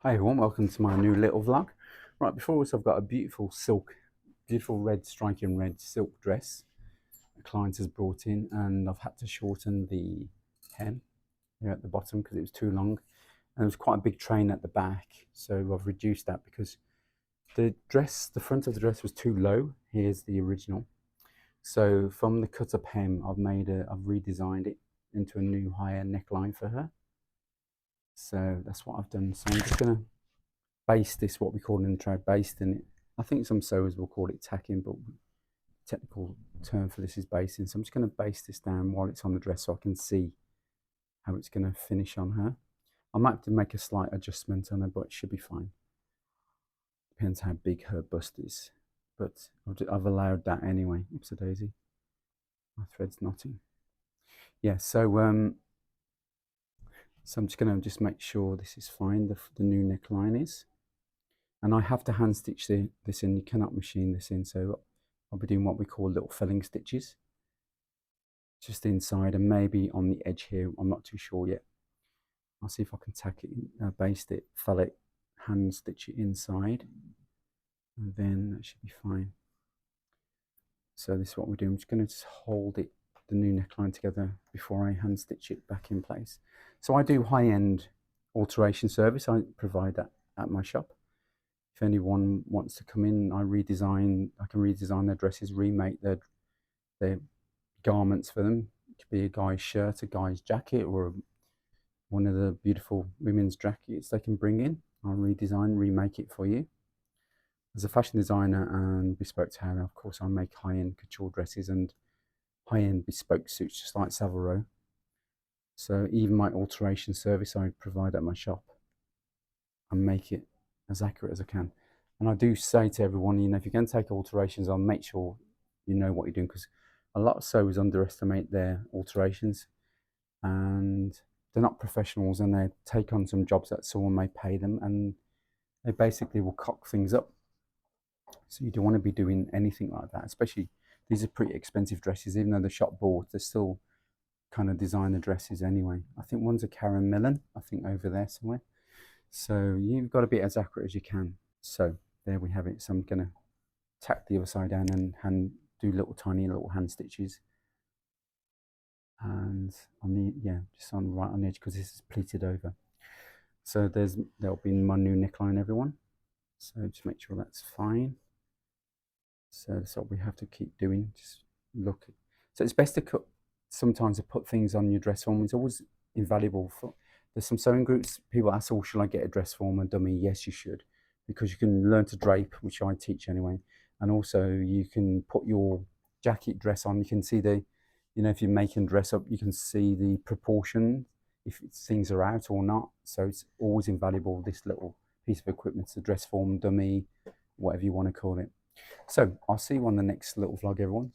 Hi everyone, welcome to my new little vlog. Right, before us I've got a beautiful red striking red silk dress a client has brought in, and I've had to shorten the hem here at the bottom because it was too long. And there was quite a big train at the back, so I've reduced that because the front of the dress was too low. Here's the original. So from the cut up hem, I've redesigned it into a new higher neckline for her. So that's what I've done. So I'm just gonna baste this, what we call in the trade basting it. I think some sewers will call it tacking, but technical term for this is basting. So I'm just going to baste this down while it's on the dress so I can see how it's going to finish on her. I might have to make a slight adjustment on her, but it should be fine. Depends how big her bust is, but I've allowed that anyway. Oops a daisy, my thread's knotting. Yeah, so I'm just going to make sure this is fine, the new neckline is. And I have to hand stitch this in. You cannot machine this in, so I'll be doing what we call little felling stitches just inside and maybe on the edge here. I'm not too sure yet. I'll see if I can tack it in, baste it, fell it, hand stitch it inside, and then that should be fine. So this is what we're doing. I'm just going to hold the new neckline together before I hand stitch it back in place. So I do high-end alteration service. I provide that at my shop. If anyone wants to come in, I can redesign their dresses, remake their garments for them. It could be a guy's shirt, a guy's jacket, or one of the beautiful women's jackets they can bring in. I'll redesign, remake it for you. As a fashion designer and bespoke tailor, of course, I make high-end couture dresses and high-end bespoke suits, just like Savile Row. So even my alteration service I provide at my shop and make it as accurate as I can. And I do say to everyone, you know, if you're going to take alterations on, make sure you know what you're doing, because a lot of sewers underestimate their alterations and they're not professionals, and they take on some jobs that someone may pay them, and they basically will cock things up. So you don't want to be doing anything like that, especially these are pretty expensive dresses. Even though the shop bought, they're still kind of designer dresses anyway. I think one's a Karen Millen, I think over there somewhere. So you've got to be as accurate as you can. So there we have it. So I'm going to tack the other side down and do tiny little hand stitches. And on the, just on right on the edge, because this is pleated over. So there'll be my new neckline, everyone. So just make sure that's fine. So that's what we have to keep doing. Just look. So it's best to cut. Sometimes to put things on your dress form. It's always invaluable for. There's some sewing groups, people ask, oh, should I get a dress form and dummy? Yes, you should, because you can learn to drape, which I teach anyway. And also you can put your jacket dress on. You can see if you're making dress up, you can see the proportion, if things are out or not. So it's always invaluable, this little piece of equipment. It's a dress form, dummy, whatever you want to call it. So I'll see you on the next little vlog, everyone.